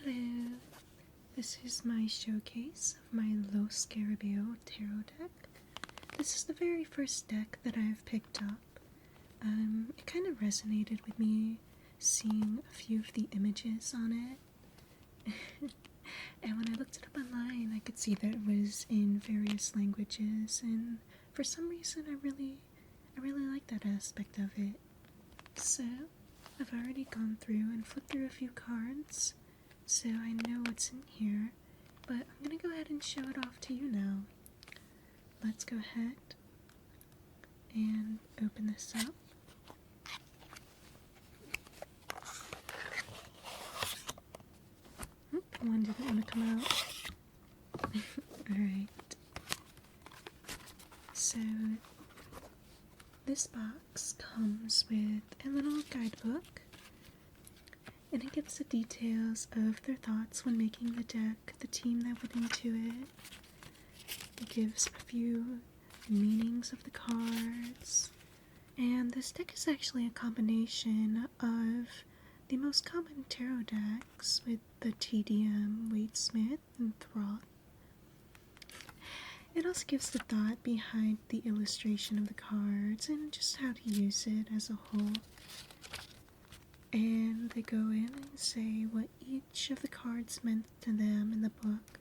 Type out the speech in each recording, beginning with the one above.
Hello, this is my showcase of my Lo Scarebo Tarot deck. This is the very first deck that I've picked up. It kind of resonated with me seeing a few of the images on it. And when I looked it up online, I could see that it was in various languages, and for some reason I really like that aspect of it. So, I've already gone through and flipped through a few cards, so I know what's in here, but I'm gonna go ahead and show it off to you now. Let's go ahead and open this up. One didn't want to come out. Alright. So, this box comes with a little guidebook, and it gives the details of their thoughts when making the deck, the team that went into it. It gives a few meanings of the cards, and this deck is actually a combination of the most common tarot decks with the TDM, Wade Smith, and Throth. It also gives the thought behind the illustration of the cards and just how to use it as a whole. And they go in and say what each of the cards meant to them in the book,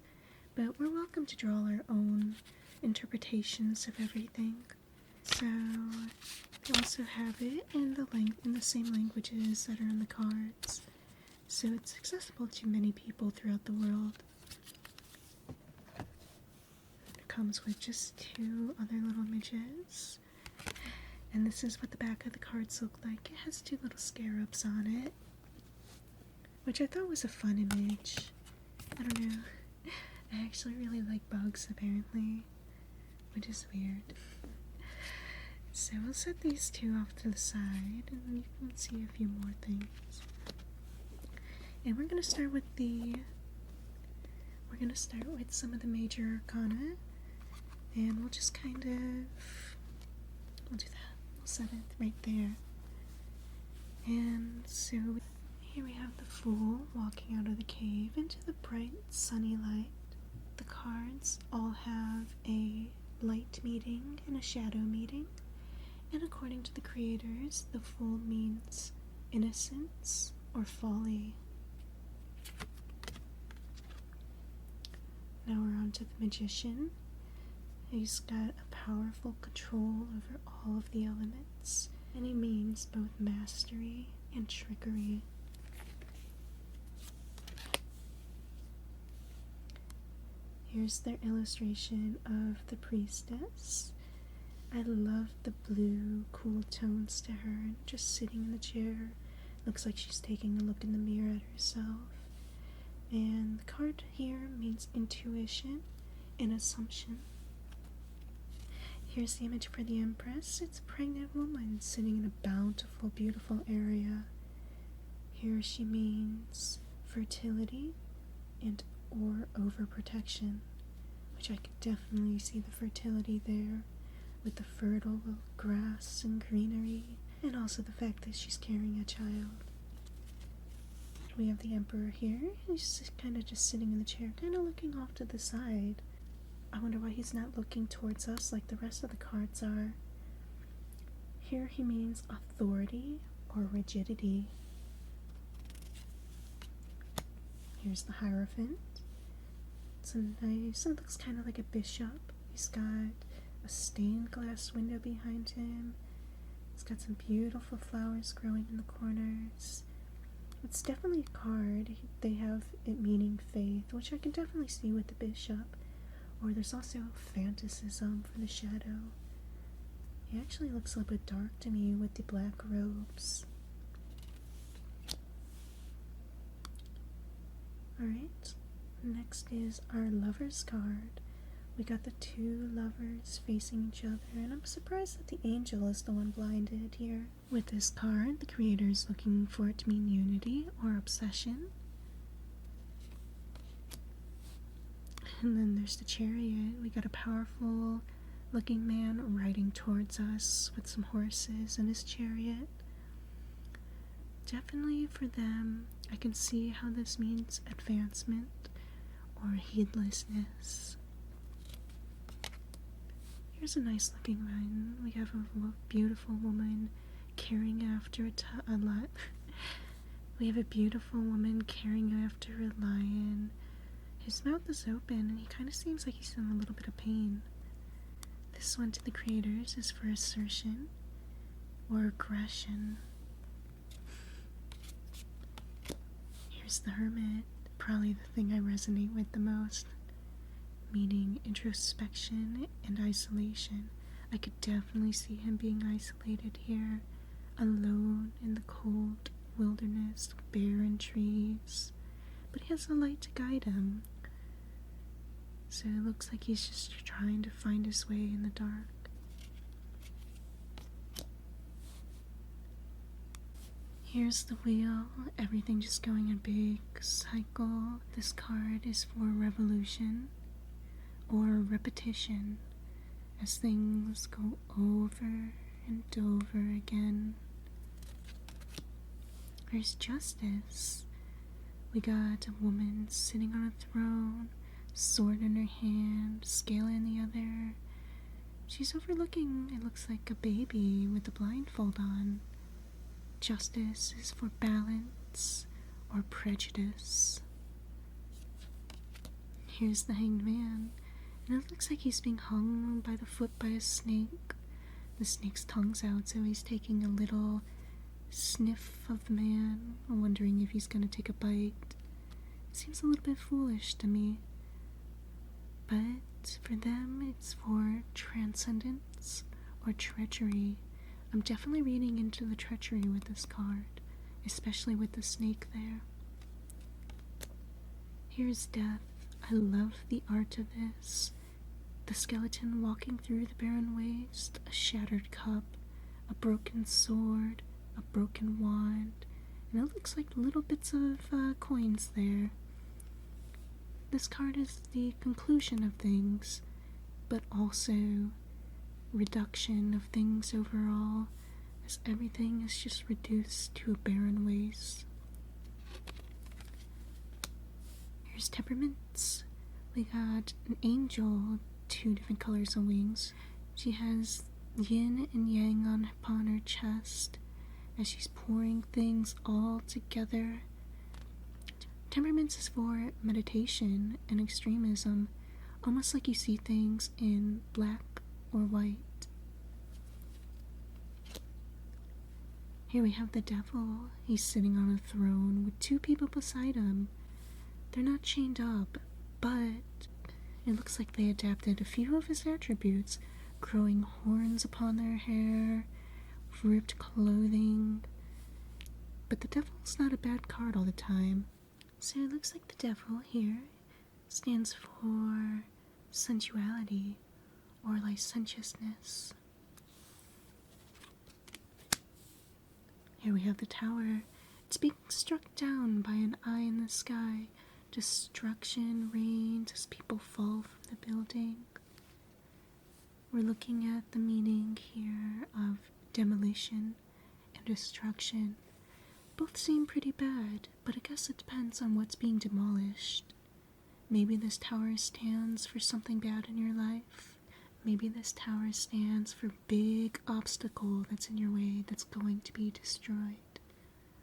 but we're welcome to draw our own interpretations of everything. So they also have it in the same languages that are in the cards, so it's accessible to many people throughout the world. It comes with just two other little images, and this is what the back of the cards look like. It has two little scarabs on it, which I thought was a fun image. I don't know. I actually really like bugs, apparently, which is weird. So we'll set these two off to the side, and you can see a few more things. And we're gonna start with some of the major arcana, and we'll just we'll do that. We'll set it right there. And so here we have the Fool walking out of the cave into the bright sunny light. The cards all have a light meeting and a shadow meeting. And according to the creators, the Fool means innocence or folly. Now we're on to the Magician. He's got a powerful control over all of the elements, and he means both mastery and trickery. Here's their illustration of the Priestess. I love the blue, cool tones to her, and just sitting in the chair. Looks like she's taking a look in the mirror at herself. And the card here means intuition and assumption. Here's the image for the Empress. It's a pregnant woman sitting in a bountiful, beautiful area. Here she means fertility and or overprotection, which I could definitely see the fertility there, with the fertile grass and greenery, and also the fact that she's carrying a child. We have the Emperor here. He's kind of just sitting in the chair, kind of looking off to the side. I wonder why he's not looking towards us like the rest of the cards are. Here he means authority or rigidity. Here's the Hierophant. It looks kind of like a bishop. He's got a stained glass window behind him. It's got some beautiful flowers growing in the corners. It's definitely a card. They have it meaning faith, which I can definitely see with the bishop. Or there's also fanaticism for the shadow. He actually looks a little bit dark to me with the black robes. Alright, next is our Lover's card. We got the two lovers facing each other, and I'm surprised that the angel is the one blinded here. With this card, the creator is looking for it to mean unity or obsession. And then there's the Chariot. We got a powerful looking man riding towards us with some horses in his chariot. definitely for them, I can see how this means advancement or heedlessness. Here's a nice looking one. We have a beautiful woman carrying after a lot. We have a beautiful woman carrying after a lion. His mouth is open and he kind of seems like he's in a little bit of pain. This one to the creators is for assertion or aggression. Here's the Hermit, probably the thing I resonate with the most, meaning introspection and isolation. I could definitely see him being isolated here, alone in the cold wilderness, barren trees, but he has a light to guide him. So it looks like he's just trying to find his way in the dark. Here's the wheel, everything just going a big cycle. This card is for revolution or repetition as things go over and over again. There's justice. We got a woman sitting on a throne, sword in her hand, scale in the other. She's overlooking, it looks like a baby with a blindfold on. Justice is for balance or prejudice. Here's the Hanged Man, and it looks like he's being hung by the foot by a snake. The snake's tongue's out, so he's taking a little sniff of the man, wondering if he's gonna take a bite. It seems a little bit foolish to me, but for them it's for transcendence or treachery. I'm definitely reading into the treachery with this card, especially with the snake there. Here's death. I love the art of this. The skeleton walking through the barren waste, a shattered cup, a broken sword, a broken wand, and it looks like little bits of coins there. This card is the conclusion of things, but also reduction of things overall, as everything is just reduced to a barren waste. Here's temperaments. We got an angel, 2 different colors of wings. She has yin and yang upon her chest as she's pouring things all together. Temperaments is for meditation and extremism, almost like you see things in black or white. Here we have the devil. He's sitting on a throne with 2 people beside him. They're not chained up, but it looks like they adapted a few of his attributes, growing horns upon their hair, ripped clothing. But the devil's not a bad card all the time. So it looks like the devil here stands for sensuality or licentiousness. Here we have the tower. It's being struck down by an eye in the sky. Destruction reigns as people fall from the building. We're looking at the meaning here of demolition and destruction. Both seem pretty bad, but I guess it depends on what's being demolished. Maybe this tower stands for something bad in your life. Maybe this tower stands for a big obstacle that's in your way that's going to be destroyed.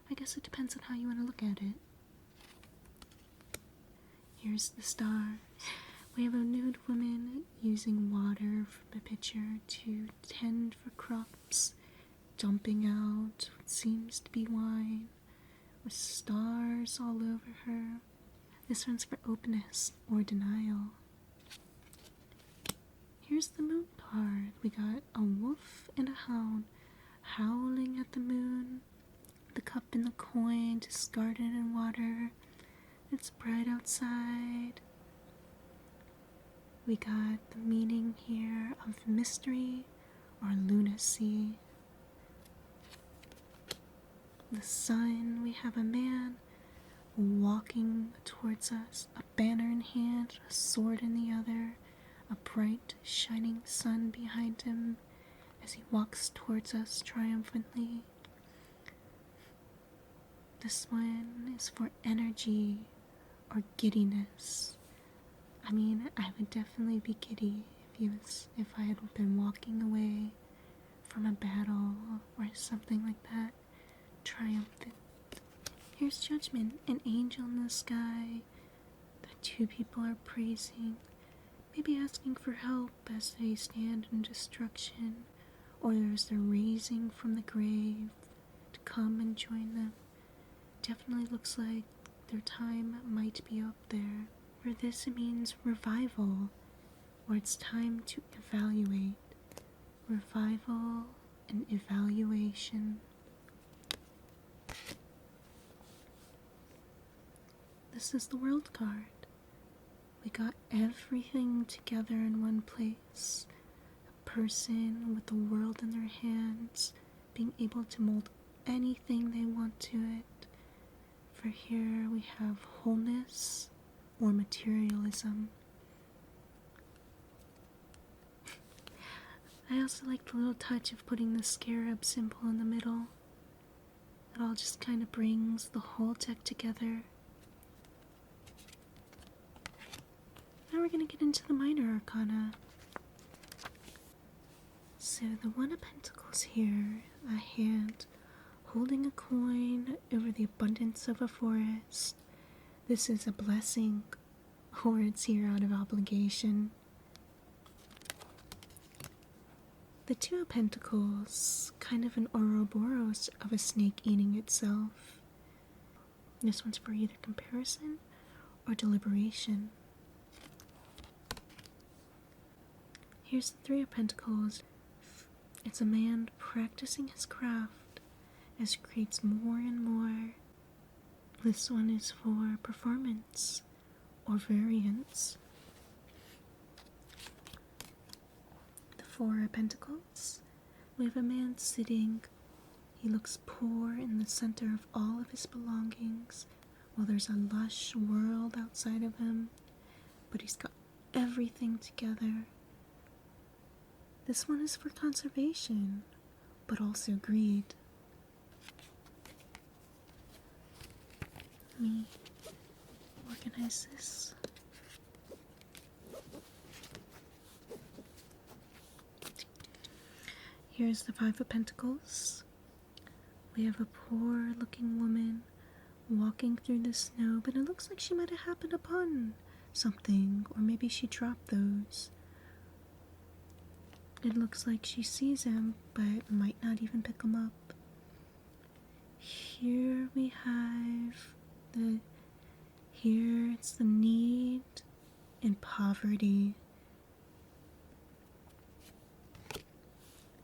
I guess it depends on how you want to look at it. Here's the star. We have a nude woman using water from a pitcher to tend for crops, dumping out what seems to be wine, with stars all over her. This one's for openness or denial. Here's the moon card. We got a wolf and a hound howling at the moon. The cup and the coin discarded in water. It's bright outside. We got the meaning here of mystery or lunacy. The sun, we have a man walking towards us, a banner in hand, a sword in the other, a bright, shining sun behind him as he walks towards us triumphantly. This one is for energy or giddiness. I mean, I would definitely be giddy if I had been walking away from a battle or something like that, triumphant. Here's Judgment, an angel in the sky that two people are praising, maybe asking for help as they stand in destruction, or as they're raising from the grave to come and join them. Definitely looks like their time might be up there. For this, it means revival, or it's time to evaluate. Revival and evaluation. This is the World card. We got everything together in one place. A person with the world in their hands, being able to mold anything they want to it. For here we have wholeness or materialism. I also like the little touch of putting the scarab symbol in the middle. It all just kind of brings the whole deck together. Now we're going to get into the minor arcana. So the One of Pentacles here, a hand holding a coin over the abundance of a forest. This is a blessing, or it's here out of obligation. The Two of Pentacles, kind of an Ouroboros of a snake eating itself. This one's for either comparison or deliberation. Here's the Three of Pentacles. It's a man practicing his craft as he creates more and more. This one is for performance or variance. The Four of Pentacles. We have a man sitting. He looks poor in the center of all of his belongings, while there's a lush world outside of him, but he's got everything together. This one is for conservation, but also greed. Let me organize this. Here's the Five of Pentacles. We have a poor looking woman walking through the snow, but it looks like she might have happened upon something, or maybe she dropped those. It looks like she sees him, but might not even pick him up. Here we have here it's the need and poverty.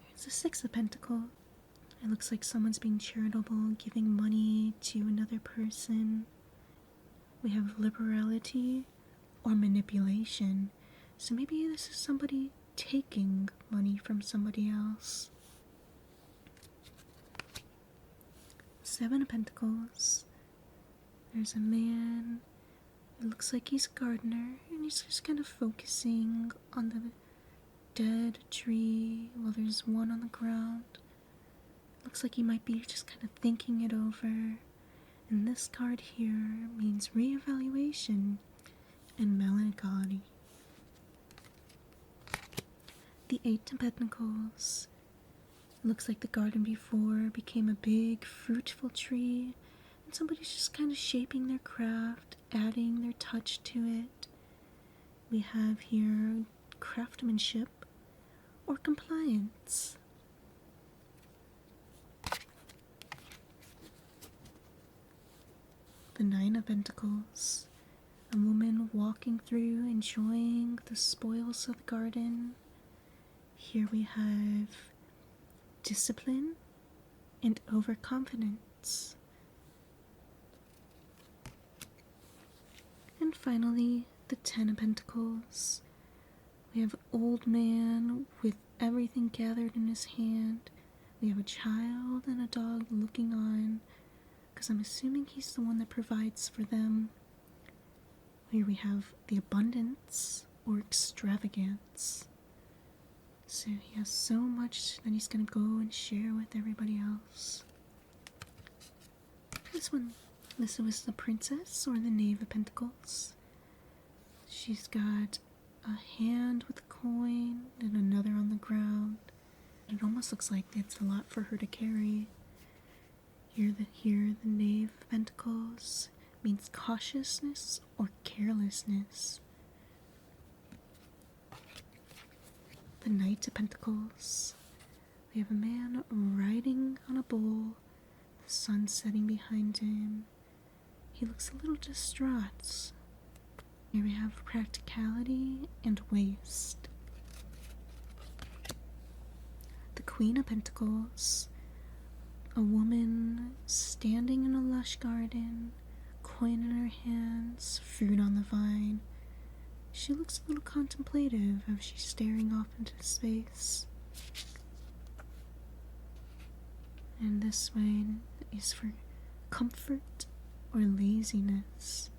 Here's the Six of Pentacles. It looks like someone's being charitable, giving money to another person. We have liberality or manipulation. So maybe this is somebody taking money from somebody else. Seven of Pentacles. There's a man. It looks like he's a gardener, and he's just kind of focusing on the dead tree while there's one on the ground. Looks like he might be just kind of thinking it over. And this card here means reevaluation and melancholy. The Eight of Pentacles. Looks like the garden before became a big, fruitful tree, and somebody's just kind of shaping their craft, adding their touch to it. We have here craftsmanship or compliance. The Nine of Pentacles. A woman walking through, enjoying the spoils of the garden. Here we have discipline and overconfidence. And finally, the Ten of Pentacles. We have an old man with everything gathered in his hand. We have a child and a dog looking on, because I'm assuming he's the one that provides for them. Here we have the abundance or extravagance. So he has so much that he's going to go and share with everybody else. this one. This was the Princess, or the Knave of Pentacles. She's got a hand with a coin and another on the ground. It almost looks like it's a lot for her to carry. Here the Knave of Pentacles means cautiousness or carelessness. The Knight of Pentacles. We have a man riding on a bull, the sun setting behind him. He looks a little distraught. Here we have practicality and waste. The Queen of Pentacles. A woman standing in a lush garden, coin in her hands, fruit on the vine. She looks a little contemplative as she's staring off into space. And this one is for comfort or laziness.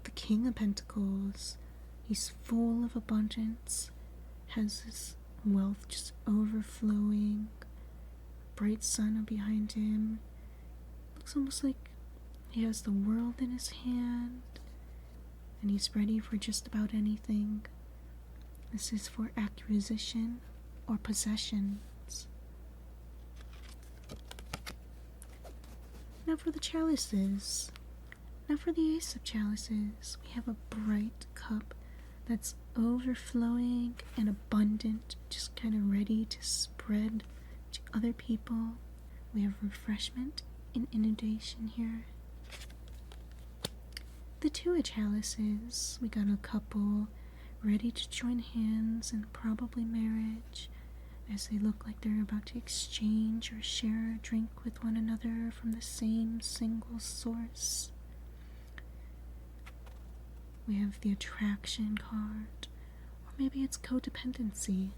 The King of Pentacles. He's full of abundance, has this wealth just overflowing, bright sun behind him. Looks almost like he has the world in his hand, and he's ready for just about anything. This is for acquisition or possessions. Now for the chalices. Now for the Ace of Chalices. We have a bright cup that's overflowing and abundant, just kind of ready to spread to other people. We have refreshment and inundation here. The Two of Chalices. We got a couple ready to join hands in probably marriage, as they look like they're about to exchange or share a drink with one another from the same single source. We have the Attraction card, or maybe it's codependency.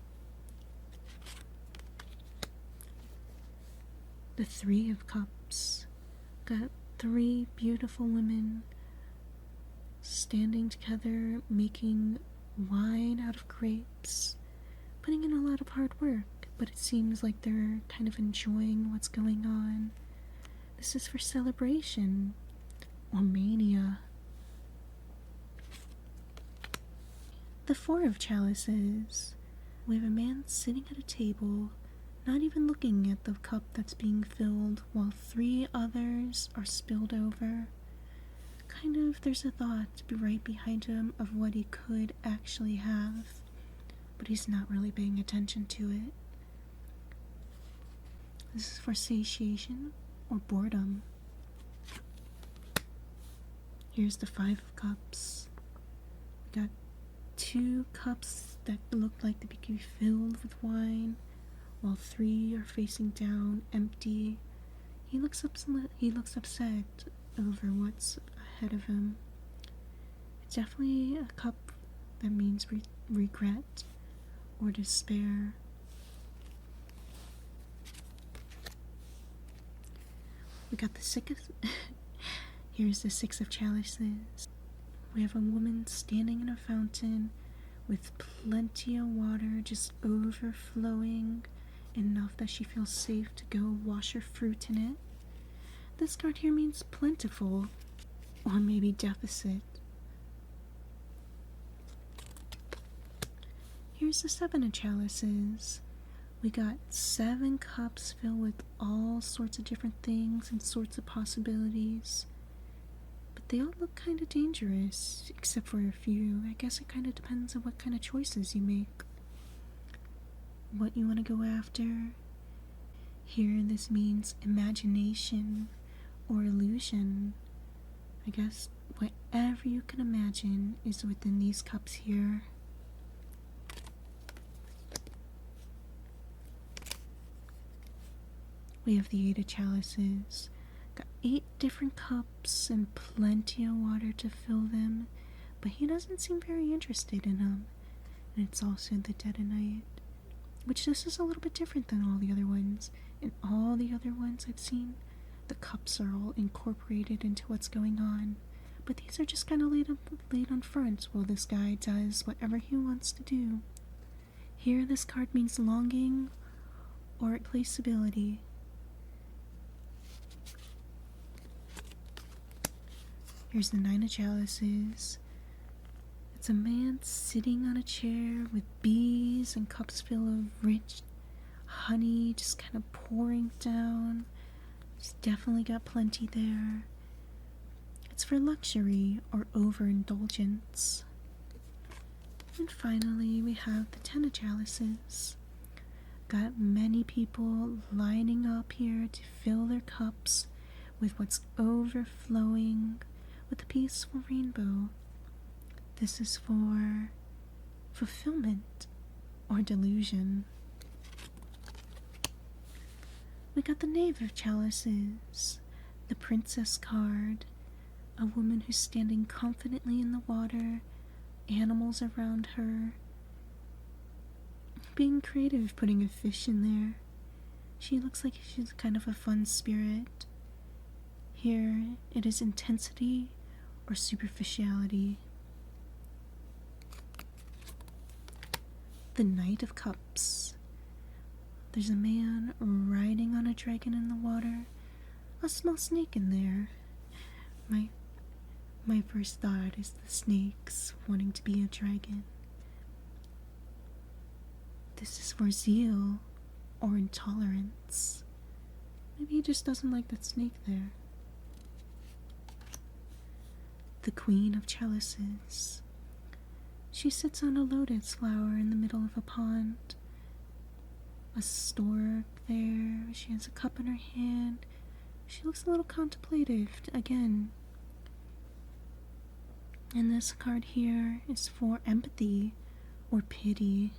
The Three of Cups. Got three beautiful women standing together, making wine out of grapes, putting in a lot of hard work, but it seems like they're kind of enjoying what's going on. This is for celebration or mania. The Four of Chalices. We have a man sitting at a table, not even looking at the cup that's being filled, while three others are spilled over. Kind of, there's a thought right behind him of what he could actually have, but he's not really paying attention to it. This is for satiation or boredom. Here's the Five of Cups. We got two cups that look like they could be filled with wine, while three are facing down, empty. He looks upset over what's ahead of him. It's definitely a cup that means regret or despair. We got the Here's the Six of Chalices. We have a woman standing in a fountain with plenty of water just overflowing, enough that she feels safe to go wash her fruit in it. This card here means plentiful, or maybe deficit. Here's the Seven of Chalices. We got 7 cups filled with all sorts of different things and sorts of possibilities. But they all look kind of dangerous, except for a few. I guess it kind of depends on what kind of choices you make, what you want to go after. Here, this means imagination or illusion. I guess whatever you can imagine is within these cups here. We have the Eight of Chalices. Got 8 different cups and plenty of water to fill them, but he doesn't seem very interested in them. And it's also the Dead of Night, which this is a little bit different than all the other ones. In all the other ones I've seen, the cups are all incorporated into what's going on, but these are just kind of laid on front while this guy does whatever he wants to do. Here, this card means longing or placeability. Here's the Nine of Chalices. It's a man sitting on a chair with bees and cups full of rich honey just kind of pouring down. He's definitely got plenty there. It's for luxury or overindulgence. And finally, we have the Ten of Chalices. Got many people lining up here to fill their cups with what's overflowing with a peaceful rainbow. This is for fulfillment or delusion. We got the Knave of Chalices, the Princess card, a woman who's standing confidently in the water, animals around her, being creative, putting a fish in there. She looks like she's kind of a fun spirit. Here, it is intensity or superficiality. The Knight of Cups. There's a man riding on a dragon in the water, a small snake in there. My first thought is the snakes wanting to be a dragon. This is for zeal or intolerance. Maybe he just doesn't like that snake there. The Queen of Chalices. She sits on a lotus flower in the middle of a pond. A stork there. She has a cup in her hand. She looks a little contemplative again. And this card here is for empathy or pity.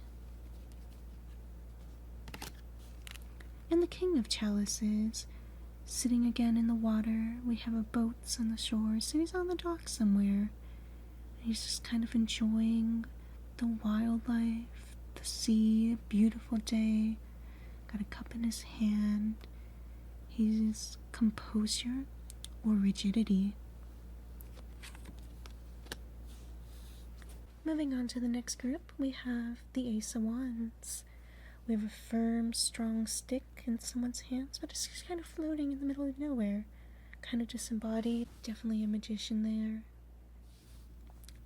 And the King of Chalices, sitting again in the water. We have a boat on the shore, so he's on the dock somewhere. And he's just kind of enjoying the wildlife, the sea, beautiful day. Got a cup in his hand. He's composure or rigidity. Moving on to the next group, we have the Ace of Wands. We have a firm, strong stick in someone's hands, but it's just kind of floating in the middle of nowhere. Kind of disembodied. Definitely a magician there.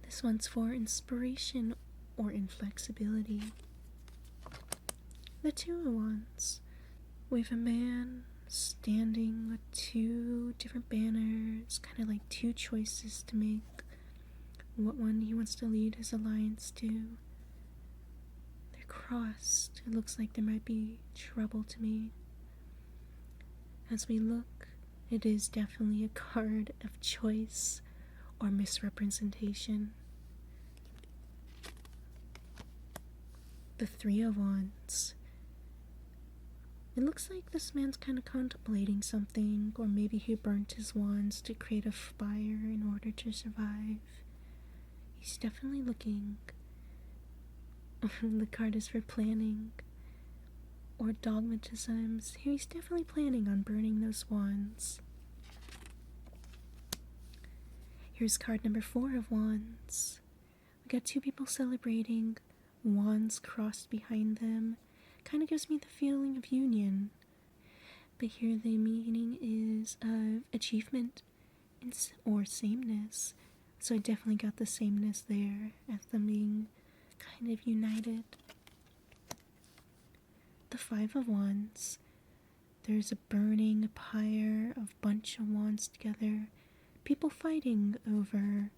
This one's for inspiration or inflexibility. The Two of Wands. We have a man standing with two different banners, kind of like two choices to make. What one he wants to lead his alliance to. They're crossed. It looks like there might be trouble to me. As we look, it is definitely a card of choice or misrepresentation. The Three of Wands. It looks like this man's kind of contemplating something, or maybe he burnt his wands to create a fire in order to survive. He's definitely looking. The card is for planning or dogmatisms. Here he's definitely planning on burning those wands. Here's card number 4 of Wands. We got two people celebrating, wands crossed behind them. Kind of gives me the feeling of union. But here the meaning is of achievement or sameness. So I definitely got the sameness there as them being kind of united. The Five of Wands. There's a burning, a pyre of bunch of wands together. People fighting over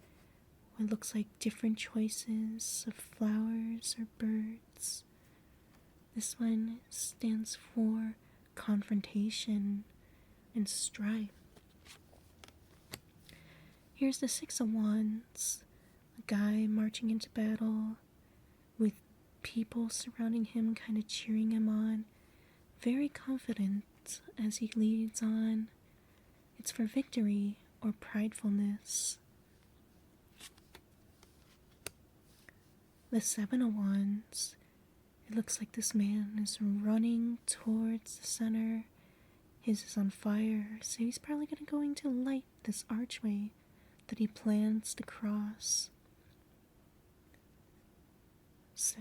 what looks like different choices of flowers or birds. This one stands for confrontation and strife. Here's the Six of Wands, a guy marching into battle with people surrounding him, kind of cheering him on. Very confident as he leads on. It's for victory or pridefulness. The Seven of Wands. It looks like this man is running towards the center. His is on fire, so he's probably going to light this archway that he plans to cross. So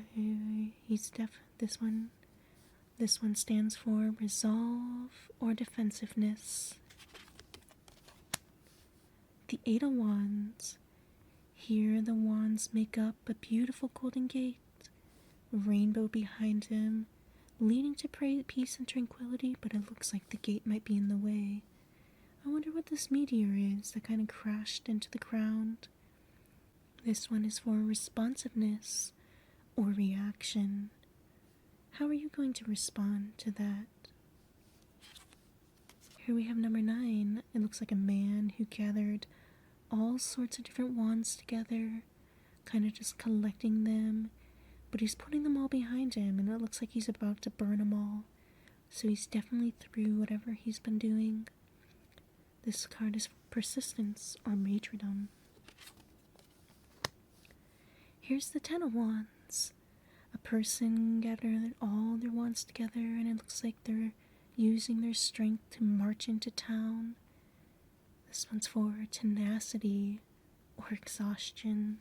he's this one This one stands for resolve or defensiveness. The Eight of Wands. Here the wands make up a beautiful golden gate, a rainbow behind him, leading to peace and tranquility, but it looks like the gate might be in the way. I wonder what this meteor is that kind of crashed into the ground. This one is for responsiveness or reaction. How are you going to respond to that? Here we have number 9. It looks like a man who gathered all sorts of different wands together, kind of just collecting them, but he's putting them all behind him, and it looks like he's about to burn them all. So he's definitely through whatever he's been doing. This card is for persistence or martyrdom. Here's the 10 of Wands. A person gathered all their wands together, and it looks like they're using their strength to march into town. This one's for tenacity or exhaustion.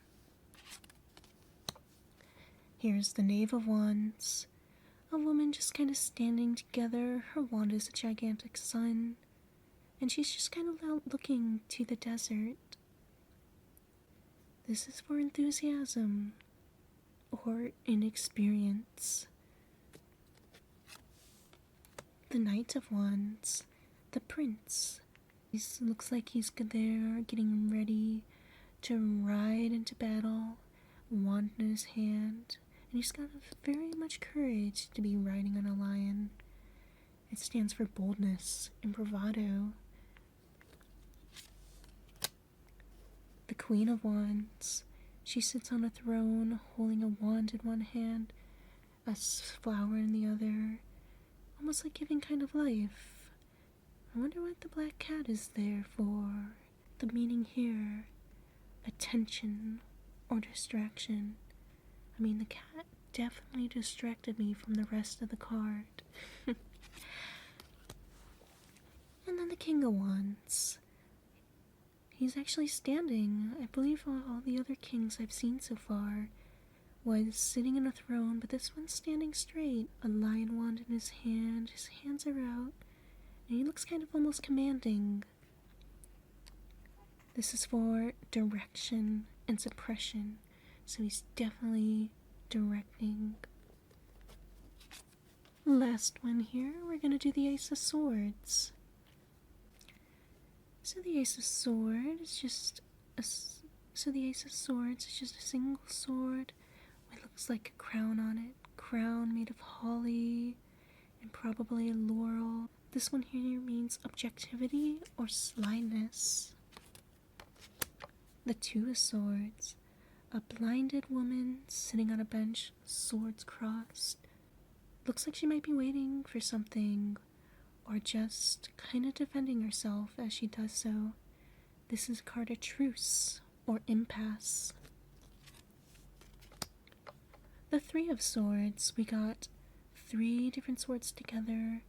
Here's the Knave of Wands. A woman just kind of standing together. Her wand is a gigantic sun, and she's just kind of out looking to the desert. This is for enthusiasm or inexperience. The Knight of Wands. The Prince. He looks like he's there getting ready to ride into battle, wand in his hand, and he's got very much courage to be riding on a lion. It stands for boldness and bravado. The Queen of Wands. She sits on a throne holding a wand in one hand, a flower in the other, almost like giving kind of life. I wonder what the black cat is there for. The meaning here, attention or distraction. I mean, the cat definitely distracted me from the rest of the card. And then the King of Wands. He's actually standing. I believe all the other kings I've seen so far was sitting on a throne, but this one's standing straight. A lion wand in his hand. His hands are out, and he looks kind of almost commanding. This is for direction and suppression, so he's definitely directing. Last one here, we're gonna do the Ace of Swords. So the Ace of Swords is just a single sword with looks like a crown on it. Crown made of holly and probably a laurel. This one here means objectivity or slyness. The Two of Swords. A blinded woman sitting on a bench, swords crossed. Looks like she might be waiting for something, or just kind of defending herself as she does so. This is a card of truce or impasse. The Three of Swords. We got 3 different swords together.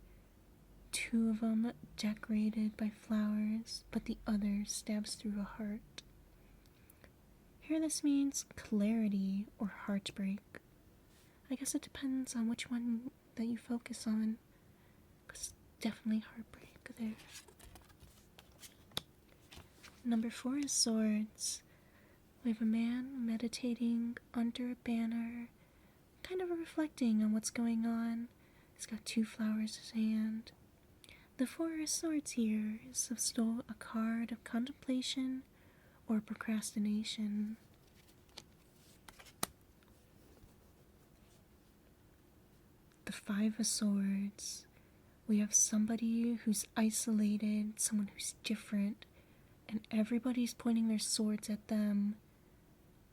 2 of them decorated by flowers, but the other stabs through a heart. Here this means clarity or heartbreak. I guess it depends on which one that you focus on. Because definitely heartbreak there. Number 4 is Swords. We have a man meditating under a banner, kind of reflecting on what's going on. He's got 2 flowers in his hand. The 4 of Swords here is still a card of contemplation or procrastination. The 5 of Swords. We have somebody who's isolated, someone who's different, and everybody's pointing their swords at them,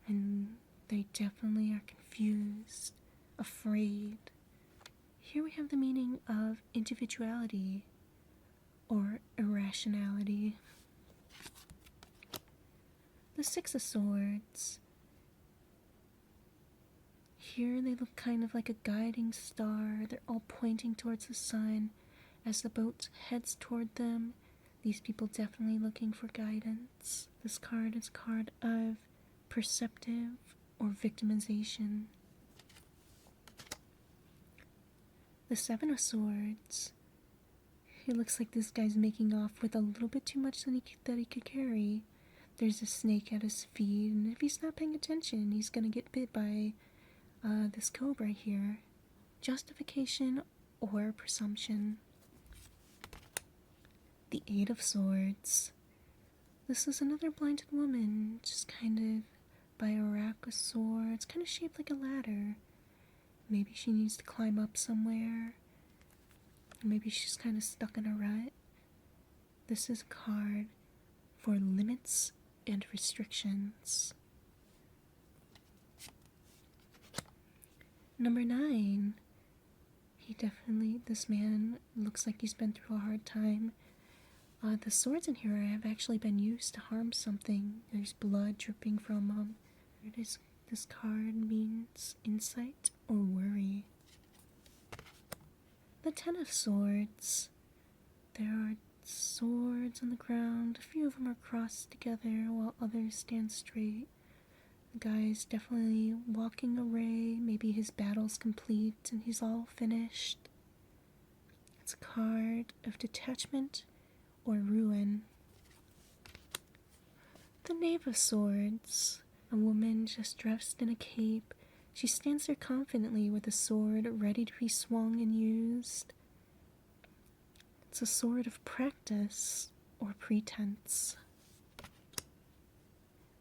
and they definitely are confused, afraid. Here we have the meaning of individuality or irrationality. The 6 of Swords. Here they look kind of like a guiding star. They're all pointing towards the sun as the boat heads toward them. These people definitely looking for guidance. This card is a card of perceptive or victimization. The Seven of Swords. It looks like this guy's making off with a little bit too much that he could carry. There's a snake at his feet, and if he's not paying attention, he's gonna get bit by this cobra here. Justification or presumption. The Eight of Swords. This is another blinded woman, just kind of by a rack of swords, kind of shaped like a ladder. Maybe she needs to climb up somewhere. Maybe she's kind of stuck in a rut. This is a card for limits and restrictions. Number 9. This man looks like he's been through a hard time. The swords in here have actually been used to harm something. There's blood dripping from them. This card means insight or worry. The Ten of Swords. There are swords on the ground. A few of them are crossed together while others stand straight. The guy's definitely walking away. Maybe his battle's complete and he's all finished. It's a card of detachment or ruin. The Knave of Swords. A woman just dressed in a cape. She stands there confidently with a sword ready to be swung and used. It's a sword of practice or pretense.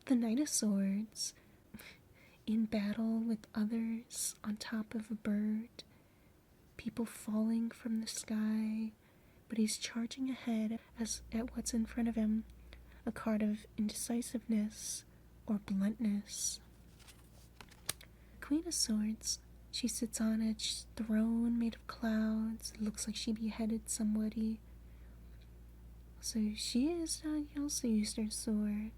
The Knight of Swords. In battle with others on top of a bird. People falling from the sky. But he's charging ahead at what's in front of him. A card of indecisiveness or bluntness. Queen of Swords. She sits on a throne made of clouds. It looks like she beheaded somebody. So she also used her sword.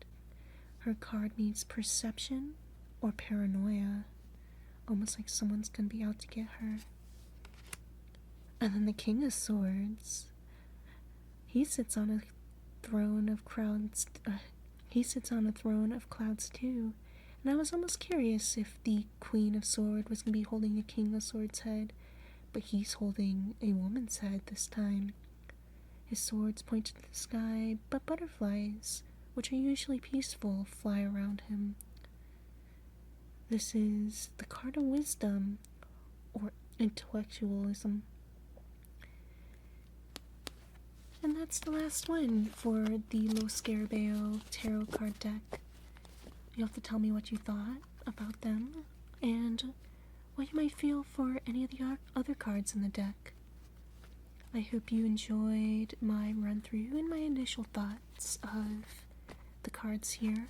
Her card means perception or paranoia. Almost like someone's gonna be out to get her. And then the King of Swords. He sits on a throne of clouds. Too. And I was almost curious if the Queen of Swords was going to be holding the King of Swords' head, but he's holding a woman's head this time. His swords point to the sky, but butterflies, which are usually peaceful, fly around him. This is the card of wisdom, or intellectualism. And that's the last one for the Lo Scarebo Tarot card deck. You'll have to tell me what you thought about them, and what you might feel for any of the other cards in the deck. I hope you enjoyed my run-through and my initial thoughts of the cards here,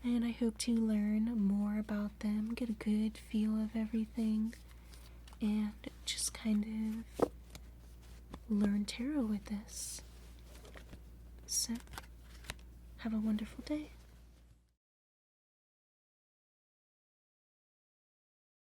and I hope to learn more about them, get a good feel of everything, and just kind of learn tarot with this. So, have a wonderful day.